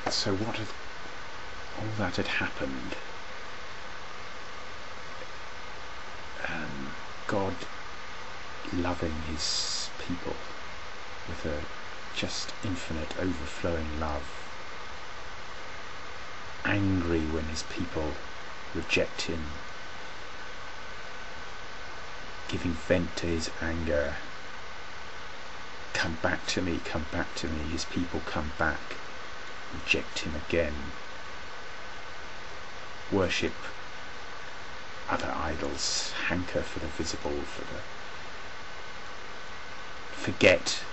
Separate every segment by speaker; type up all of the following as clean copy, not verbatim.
Speaker 1: So what had all that had happened? God loving his people with a just infinite overflowing love, angry when his people reject him, giving vent to his anger. Come back to me, his people come back, reject him again, worship other idols, hanker for the visible, forget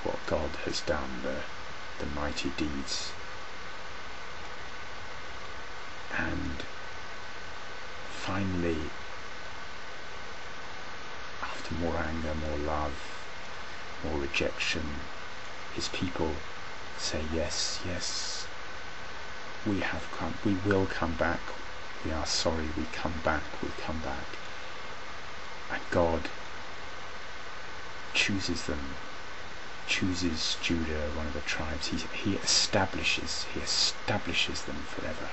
Speaker 1: what God has done, the mighty deeds. And finally, after more anger, more love, more rejection, his people say, yes, we will come back, we are sorry, we come back. And God chooses Judah, one of the tribes. He establishes them forever.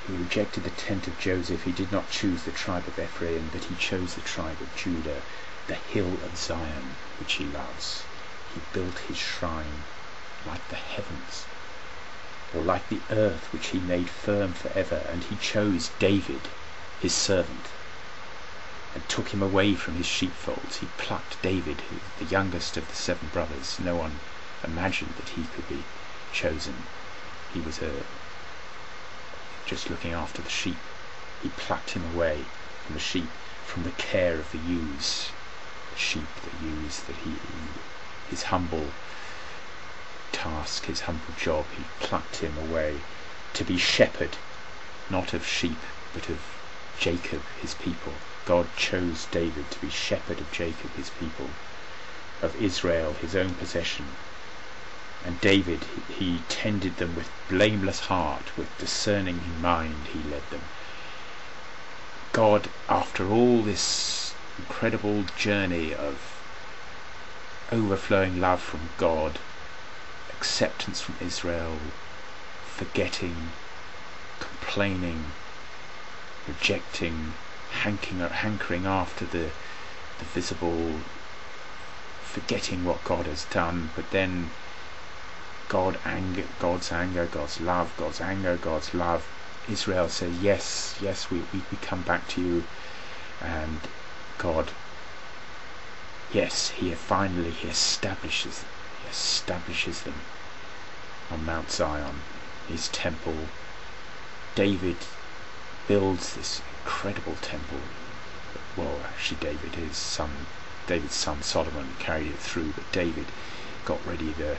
Speaker 1: He rejected the tent of Joseph. He did not choose the tribe of Ephraim, but he chose the tribe of Judah, the hill of Zion, which he loves. He built his shrine like the heavens, or like the earth which he made firm forever. And he chose David, his servant, and took him away from his sheepfolds. He plucked David, the youngest of the 7 brothers. No one imagined that he could be chosen. He was just looking after the sheep. He plucked him away from the sheep, from the care of the ewes, the sheep, the ewes, that his humble task, his humble job, he plucked him away to be shepherd, not of sheep, but of Jacob, his people. God chose David to be shepherd of Jacob, his people, of Israel, his own possession. And David, he tended them with blameless heart, with discerning mind he led them. God, after all this incredible journey of overflowing love from God, acceptance from Israel, forgetting, complaining, rejecting, hankering after the visible, forgetting what God has done, but then God's anger, God's love, God's anger, God's love. Israel says, yes, we come back to you. And God, yes, he establishes them on Mount Zion, his temple. David builds this incredible temple. Well, actually David's son Solomon carried it through, but David got ready the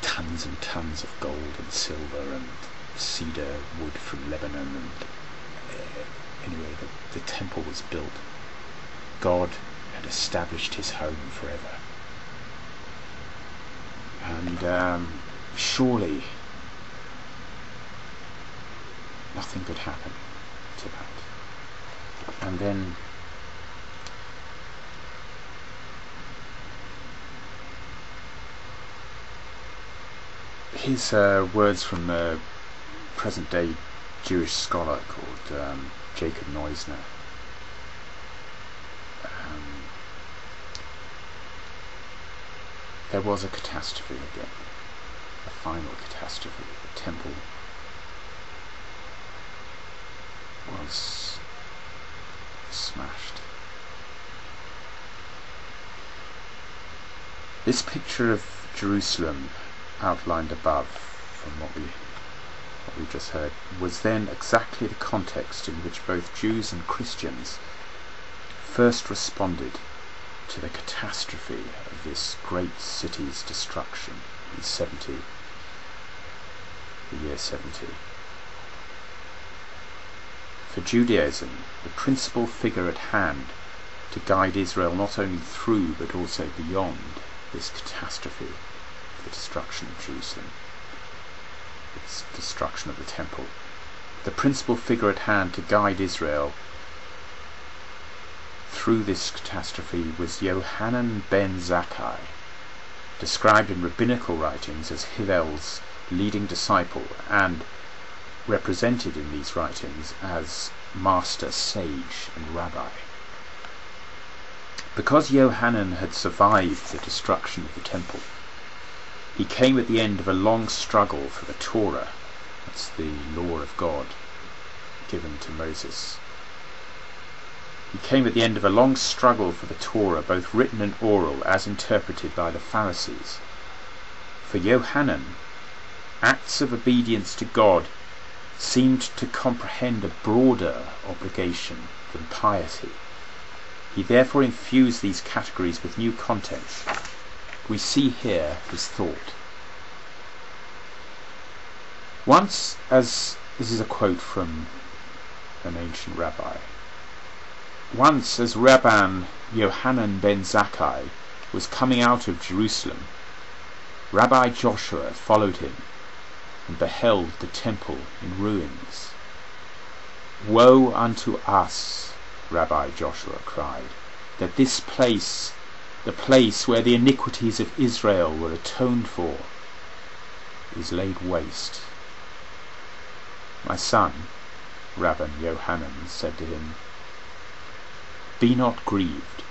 Speaker 1: tons and tons of gold and silver and cedar wood from Lebanon, and anyway, the temple was built. God had established his home forever. And surely nothing could happen to that. And then his words from a present-day Jewish scholar called Jacob Neusner. There was a catastrophe again, a final catastrophe. The temple was smashed. This picture of Jerusalem outlined above from what we just heard was then exactly the context in which both Jews and Christians first responded to the catastrophe of this great city's destruction in the year 70. For Judaism, the principal figure at hand to guide Israel not only through but also beyond this catastrophe, the destruction of Jerusalem, its destruction of the temple, the principal figure at hand to guide Israel through this catastrophe was Yohanan ben Zakkai, described in rabbinical writings as Hillel's leading disciple and represented in these writings as master sage and rabbi. Because Yohanan had survived the destruction of the temple, he came at the end of a long struggle for the Torah, that's the law of God given to Moses. He came at the end of a long struggle for the Torah, both written and oral, as interpreted by the Pharisees. For Yohanan, acts of obedience to God seemed to comprehend a broader obligation than piety. He therefore infused these categories with new contents. We see here his thought. Once, as this is a quote from an ancient rabbi, once as Rabban Yohanan ben Zakkai was coming out of Jerusalem, Rabbi Joshua followed him and beheld the temple in ruins. "Woe unto us," Rabbi Joshua cried, "that this place, the place where the iniquities of Israel were atoned for, is laid waste." "My son," Rabban Yohanan said to him, "be not grieved.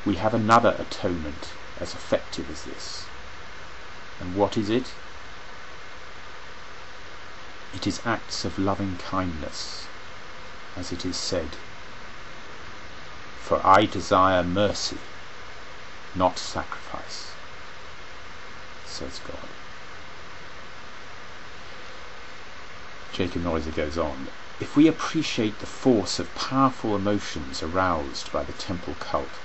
Speaker 1: We have another atonement as effective as this. And what is it? It is acts of loving kindness, as it is said, 'For I desire mercy, not sacrifice,' says God." Jacob Neuser goes on, "If we appreciate the force of powerful emotions aroused by the temple cult,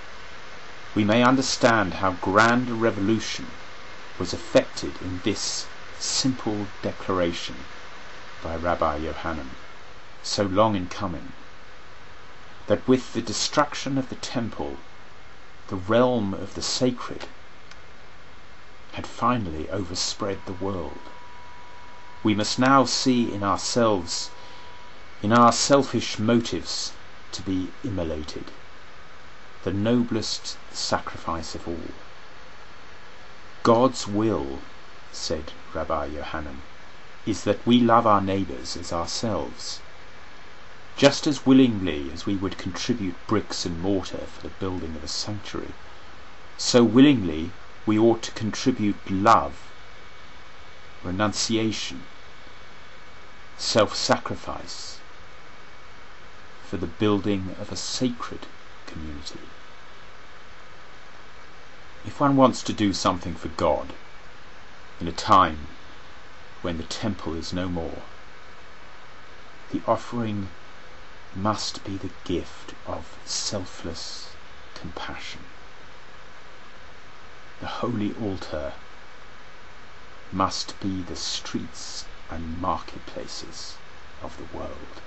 Speaker 1: we may understand how grand a revolution was effected in this simple declaration by Rabbi Yohanan, so long in coming, that with the destruction of the temple, the realm of the sacred had finally overspread the world. We must now see in ourselves, in our selfish motives, to be immolated, the noblest sacrifice of all. God's will, said Rabbi Yohanan, is that we love our neighbours as ourselves. Just as willingly as we would contribute bricks and mortar for the building of a sanctuary, so willingly we ought to contribute love, renunciation, self-sacrifice for the building of a sacred community. If one wants to do something for God in a time when the temple is no more, the offering must be the gift of selfless compassion. The holy altar must be the streets and marketplaces of the world.